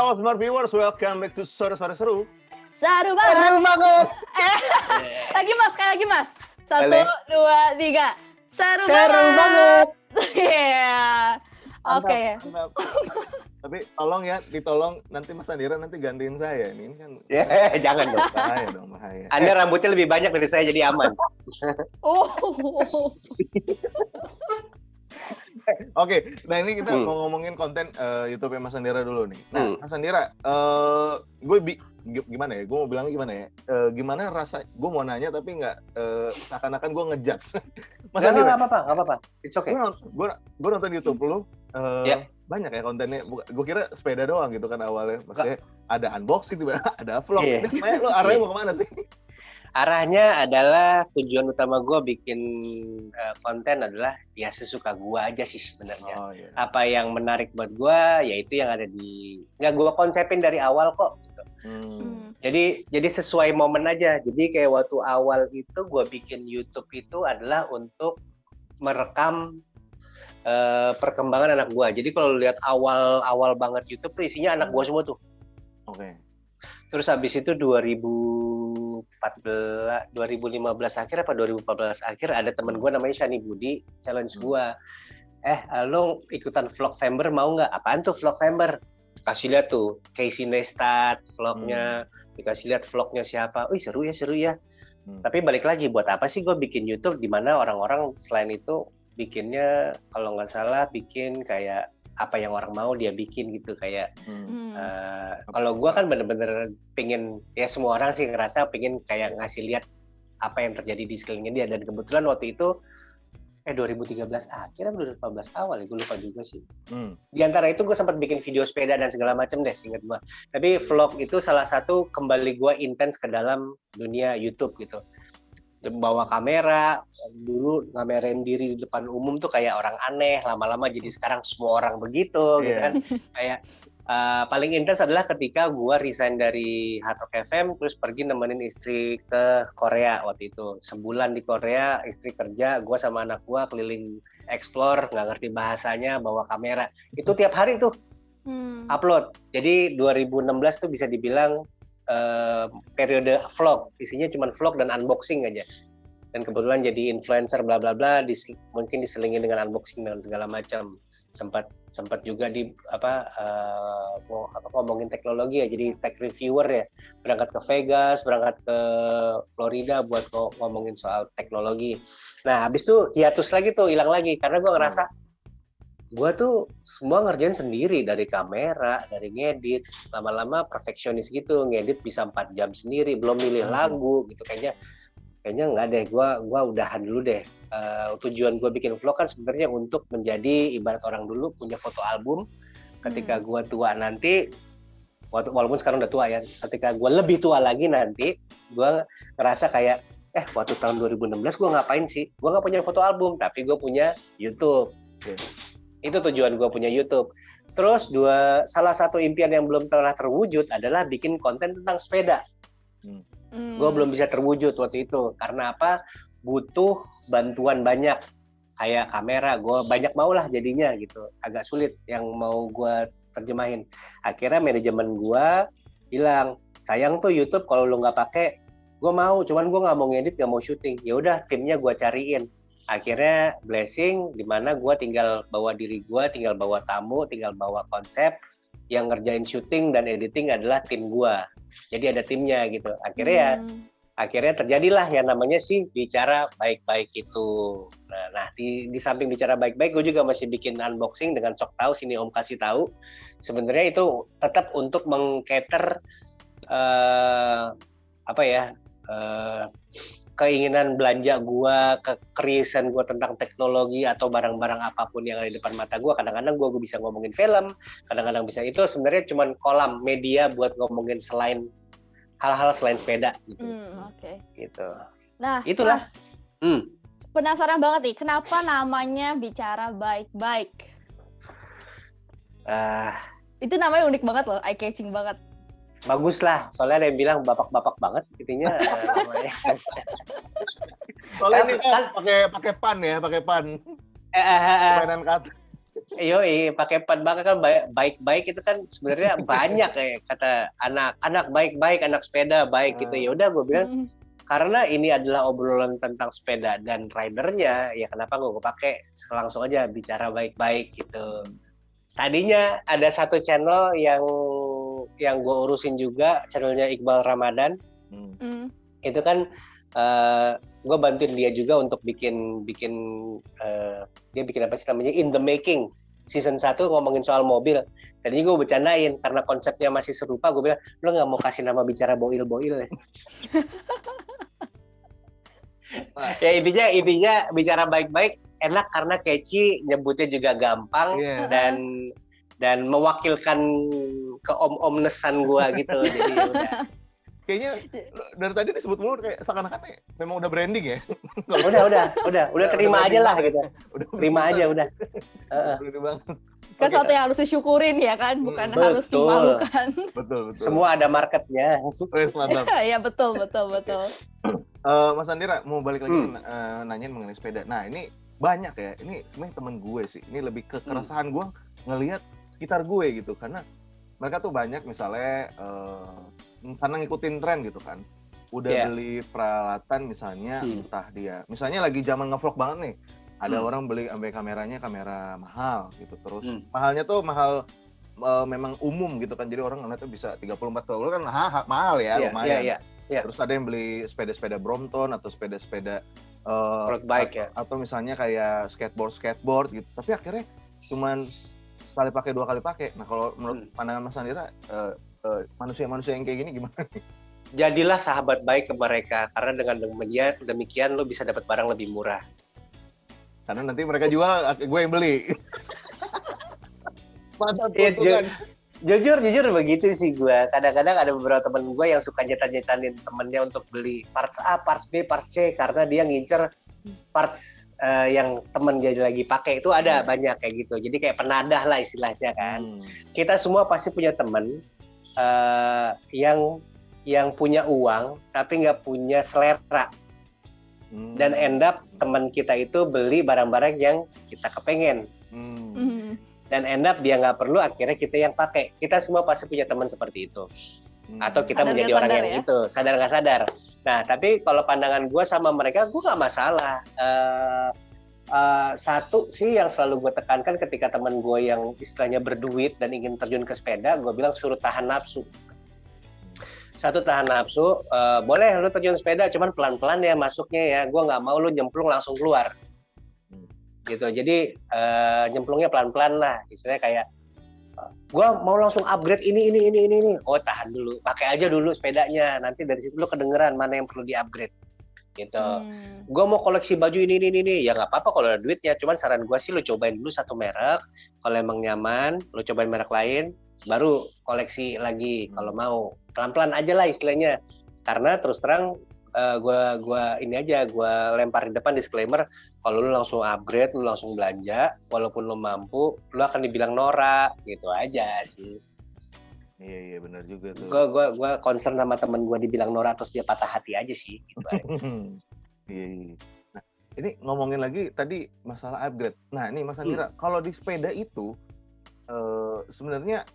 Halo smart viewers, welcome back to Sore Sore Seru. Seru banget. Seru banget. Lagi mas, sekali lagi mas. 1, Boleh. 2, 3. Seru banget. Iya. Oke. Mantap. Tapi ditolong nanti Mas Andira nanti gantiin saya. Ini kan Jangan dong. bahaya dong, bahaya. Anda rambutnya lebih banyak dari saya jadi aman. Oke, nah ini kita mau ngomongin konten YouTube-nya Mas Andira dulu nih. Nah, Mas Andira, gimana ya? Gue mau bilang gimana ya? Gimana rasa? Gue mau nanya tapi nggak seakan-akan gue ngejudge. Mas Andira, nggak apa-apa. It's okay. Gue nonton YouTube lu, banyak ya kontennya. Gue kira sepeda doang gitu kan awalnya. Maksudnya ada unboxing, ada vlog. Iya. Ini lu arahnya mau kemana sih? Arahnya adalah tujuan utama gue bikin konten adalah ya sesuka gue aja sih sebenarnya. Oh, iya. Apa yang menarik buat gue, ya itu yang ada di nggak gue konsepin dari awal kok. Gitu. Jadi sesuai momen aja. Jadi kayak waktu awal itu gue bikin YouTube itu adalah untuk merekam perkembangan anak gue. Jadi kalau lihat awal banget YouTube tuh isinya anak gue semua tuh. Oke. Terus habis itu 2015 akhir apa 2014 akhir ada teman gue namanya Shani Budi challenge gue. Lo ikutan Vlogvember mau nggak? Apaan tuh Vlogvember? Kasih lihat tuh Casey Neistat vlognya, dikasih lihat vlognya siapa. Seru ya. Tapi balik lagi buat apa sih gue bikin YouTube di mana orang-orang selain itu bikinnya kalau nggak salah bikin kayak apa yang orang mau dia bikin gitu kayak kalau gue kan bener-bener pingin ya semua orang sih ngerasa pingin kayak ngasih lihat apa yang terjadi di sekelilingnya dia dan kebetulan waktu itu 2013 akhir atau 2014 awal ya gue lupa juga sih. Di antara itu gue sempat bikin video sepeda dan segala macam deh seingat gue. Tapi vlog itu salah satu kembali gue intens ke dalam dunia YouTube gitu. Bawa kamera, dulu ngamerain diri di depan umum tuh kayak orang aneh, lama-lama jadi sekarang semua orang begitu gitu kan. Kayak paling intens adalah ketika gue resign dari Hard Rock FM terus pergi nemenin istri ke Korea waktu itu. Sebulan di Korea, istri kerja, gue sama anak gue keliling explore, nggak ngerti bahasanya, bawa kamera. Itu tiap hari tuh upload. Jadi 2016 tuh bisa dibilang periode vlog, isinya cuma vlog dan unboxing aja. Dan kebetulan jadi influencer bla bla bla, mungkin diselingin dengan unboxing dan segala macam. Sempat juga ngomongin teknologi ya, jadi tech reviewer ya. Berangkat ke Vegas, berangkat ke Florida buat ngomongin soal teknologi. Nah, habis itu hiatus lagi tuh, hilang lagi karena gue ngerasa gue tuh semua ngerjain sendiri dari kamera, dari ngedit, lama-lama perfeksionis gitu, ngedit bisa 4 jam sendiri, belum milih lagu gitu kayaknya nggak deh, gue udahan dulu deh. Tujuan gue bikin vlog kan sebenarnya untuk menjadi ibarat orang dulu punya foto album, ketika gue tua nanti, walaupun sekarang udah tua ya, ketika gue lebih tua lagi nanti, gue ngerasa kayak waktu tahun 2016 gue ngapain sih? Gue nggak punya foto album, tapi gue punya YouTube. Itu tujuan gue punya YouTube. Terus salah satu impian yang belum pernah terwujud adalah bikin konten tentang sepeda. Gue belum bisa terwujud waktu itu. Karena apa? Butuh bantuan banyak. Kayak kamera, gue banyak maulah jadinya gitu. Agak sulit yang mau gue terjemahin. Akhirnya manajemen gue bilang, sayang tuh YouTube kalau lo nggak pakai, gue mau. Cuman gue nggak mau ngedit, nggak mau syuting. Ya udah, timnya gue cariin. Akhirnya blessing di mana gue tinggal bawa diri gue, tinggal bawa tamu, tinggal bawa konsep, yang ngerjain syuting dan editing adalah tim gue. Jadi ada timnya gitu. Akhirnya terjadilah yang namanya sih bicara baik-baik itu. Nah di samping bicara baik-baik, gue juga masih bikin unboxing dengan sok tahu sini om kasih tahu. Sebenarnya itu tetap untuk mengcater keinginan belanja gue, kekeriusan gue tentang teknologi atau barang-barang apapun yang ada di depan mata gue. Kadang-kadang gue bisa ngomongin film, kadang-kadang bisa itu sebenarnya cuma kolam media buat ngomongin hal-hal selain sepeda gitu. Gitu. Nah, itulah. Mas, penasaran banget nih, kenapa namanya bicara baik-baik? Itu namanya unik banget loh, eye catching banget. Bagus lah, soalnya ada yang bilang bapak-bapak banget, intinya namanya. Soalnya ini kan pakai pan ya, pakai pan. Permainan kata. Yoi, pakai pad bakar kan baik-baik itu kan sebenarnya banyak ya kata anak baik-baik, anak sepeda baik gitu. Ya udah gue bilang karena ini adalah obrolan tentang sepeda dan ridernya, ya kenapa gue pakai langsung aja bicara baik-baik gitu. Tadinya ada satu channel yang gue urusin juga, channelnya Iqbal Ramadan. Itu kan gue bantuin dia juga untuk bikin dia bikin apa sih namanya In the Making season 1 ngomongin soal mobil. Tadinya gue bercandain karena konsepnya masih serupa, gue bilang lo nggak mau kasih nama bicara boil ya. Ya intinya bicara baik-baik enak karena catchy, nyebutnya juga gampang dan mewakilkan keom-omnesan gue gitu. Jadi udah. Kayaknya dari tadi disebut mulu kayak seakan-akan memang udah branding ya. Udah terima aja lah gitu. Terima aja udah. Branding banget. Kan sesuatu yang harus disyukurin ya kan, bukan harus dimalukan. Betul. Semua ada marketnya. Iya betul. Mas Andira mau balik lagi nanyain mengenai sepeda. Nah ini banyak ya. Ini sebenarnya temen gue sih. Ini lebih ke keresahan gue ngelihat sekitar gue gitu. Karena mereka tuh banyak misalnya karena ngikutin tren gitu kan. Udah beli peralatan misalnya entah dia. Misalnya lagi zaman ngevlog banget nih. Ada orang beli ambil kamera mahal gitu. Terus mahalnya tuh mahal memang umum gitu kan. Jadi orang ngeliatnya bisa 34 kalau kan mahal ya lumayan. Terus ada yang beli sepeda-sepeda Brompton atau sepeda-sepeda road bike ya. Atau misalnya kayak skateboard gitu. Tapi akhirnya cuman sekali pakai 2 kali pakai. Nah kalau menurut pandangan Mas Andira manusia-manusia yang kayak gini gimana nih? Jadilah sahabat baik ke mereka karena dengan demikian lo bisa dapat barang lebih murah. Karena nanti mereka jual, gue yang beli. Mantap kan? Jujur begitu sih gue. Kadang-kadang ada beberapa temen gue yang suka nyetan-nyetanin temennya untuk beli parts A, parts B, parts C karena dia ngincer parts yang temen dia lagi pakai itu ada banyak kayak gitu. Jadi kayak penadah lah istilahnya kan. Kita semua pasti punya temen yang punya uang tapi nggak punya selera. Dan end up teman kita itu beli barang-barang yang kita kepengen. Dan end up dia nggak perlu, akhirnya kita yang pakai. Kita semua pasti punya teman seperti itu. Atau kita sadar menjadi orang yang itu, sadar nggak sadar. Nah, tapi kalau pandangan gue sama mereka, gue nggak masalah. Satu sih yang selalu gue tekankan ketika teman gue yang istilahnya berduit dan ingin terjun ke sepeda, gue bilang suruh tahan nafsu. Satu, tahan nafsu, boleh lu terjun sepeda, cuman pelan-pelan ya masuknya ya. Gue nggak mau lu nyemplung langsung keluar, gitu. Jadi nyemplungnya pelan-pelan lah. Istilahnya kayak, gue mau langsung upgrade ini. Oh tahan dulu, pakai aja dulu sepedanya. Nanti dari situ lu kedengeran mana yang perlu di-upgrade, gitu. Gue mau koleksi baju ini. Ya nggak apa-apa kalau ada duitnya. Cuman saran gue sih lu cobain dulu satu merek. Kalau emang nyaman, lu cobain merek lain. Baru koleksi lagi kalau mau. Pelan-pelan aja lah istilahnya. Karena terus terang gua lempar di depan disclaimer, kalau lu langsung upgrade, lu langsung belanja, walaupun lu mampu, lu akan dibilang norak, gitu aja sih. Iya benar juga tuh. Gua concern sama temen gua dibilang norak terus dia patah hati aja sih, gitu aja. Iya. Nah, ini ngomongin lagi tadi masalah upgrade. Nah, ini Mas Andira, kalau di sepeda itu sebenarnya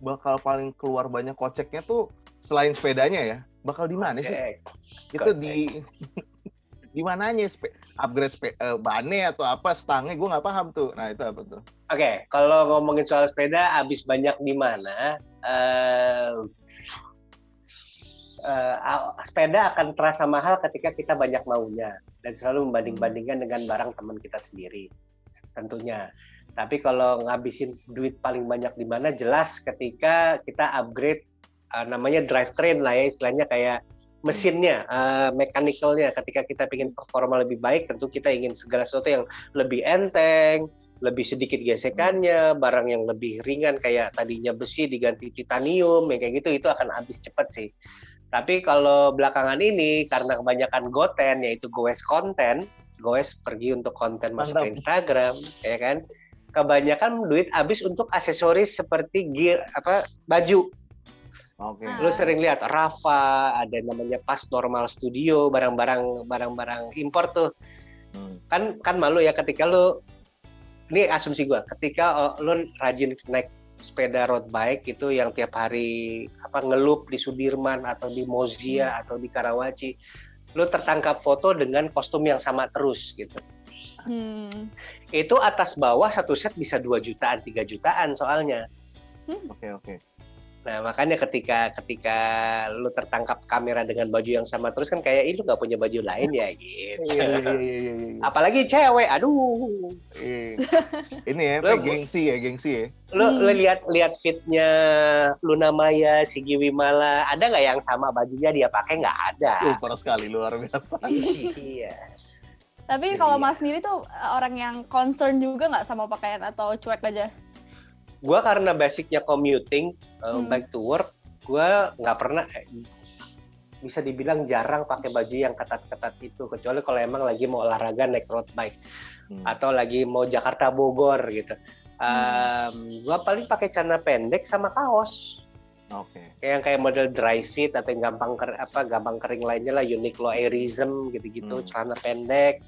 bakal paling keluar banyak koceknya tuh selain sepedanya ya, bakal di mana sih? Itu di mananya upgrade bannya atau apa, stangnya gue nggak paham tuh. Nah itu apa tuh? Oke, kalau ngomongin soal sepeda, abis banyak di mana? Sepeda akan terasa mahal ketika kita banyak maunya dan selalu membanding-bandingkan dengan barang teman kita sendiri, tentunya. Tapi kalau ngabisin duit paling banyak di mana, jelas ketika kita upgrade namanya drivetrain lah ya, istilahnya kayak mesinnya, mechanical-nya. Ketika kita ingin performa lebih baik, tentu kita ingin segala sesuatu yang lebih enteng, lebih sedikit gesekannya, barang yang lebih ringan kayak tadinya besi diganti titanium, yang kayak gitu, itu akan habis cepat sih. Tapi kalau belakangan ini karena kebanyakan goten, yaitu goes pergi untuk konten masuk ke Instagram, ya kan? Kebanyakan duit habis untuk aksesoris seperti gear baju. Oke. Lu sering lihat Rafa, ada namanya Pas Normal Studio, barang-barang impor tuh. Kan malu ya ketika lu ini asumsi gue, ketika lo rajin naik sepeda road bike itu yang tiap hari ngelup di Sudirman atau di Mozia atau di Karawaci, lo tertangkap foto dengan kostum yang sama terus gitu. Itu atas bawah satu set bisa 2 jutaan, 3 jutaan soalnya. Oke. Nah, makanya ketika lu tertangkap kamera dengan baju yang sama terus kan kayak lu nggak punya baju lain ya gitu. Iya. Apalagi cewek, aduh. Ini ya, gengsi ya. Lu lihat fitnya Luna Maya, Sigi Wimala, ada nggak yang sama bajunya dia pakai? Nggak ada. Super sekali, luar biasa. Iya. Tapi kalau Mas sendiri tuh orang yang concern juga nggak sama pakaian atau cuek aja? Gue karena basicnya commuting, back to work, gue nggak pernah, bisa dibilang jarang pakai baju yang ketat-ketat itu, kecuali kalau emang lagi mau olahraga naik road bike atau lagi mau Jakarta Bogor gitu. Gue paling pakai celana pendek sama kaos. Oke. Kayak model dry fit atau yang gampang kering lainnya lah, Uniqlo Airism gitu-gitu, celana pendek.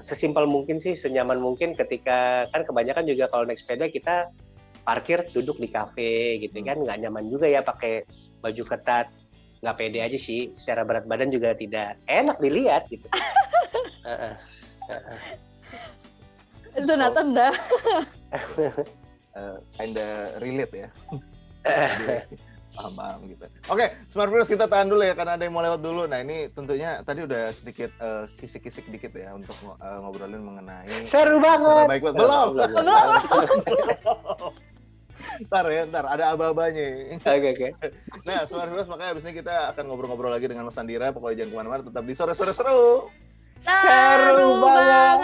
Sesimpel mungkin sih, senyaman mungkin, ketika kan kebanyakan juga kalau naik sepeda kita parkir duduk di kafe gitu kan, nggak nyaman juga ya pakai baju ketat, nggak pede aja sih, secara berat badan juga tidak enak dilihat gitu. Itu Nathan dah. Kinda relate ya. Paham gitu. Oke, Smart Viewers, kita tahan dulu ya karena ada yang mau lewat dulu. Nah, ini tentunya tadi udah sedikit kisik-kisik dikit ya untuk ngobrolin mengenai seru banget. Baik banget. Belum. Ntar ada aba-abanya. Oke. Nah, Smart Viewers, makanya abis ini kita akan ngobrol-ngobrol lagi dengan Mas Andira. Pokoknya jangan kemana-mana, tetap di sore-sore seru. Seru banget.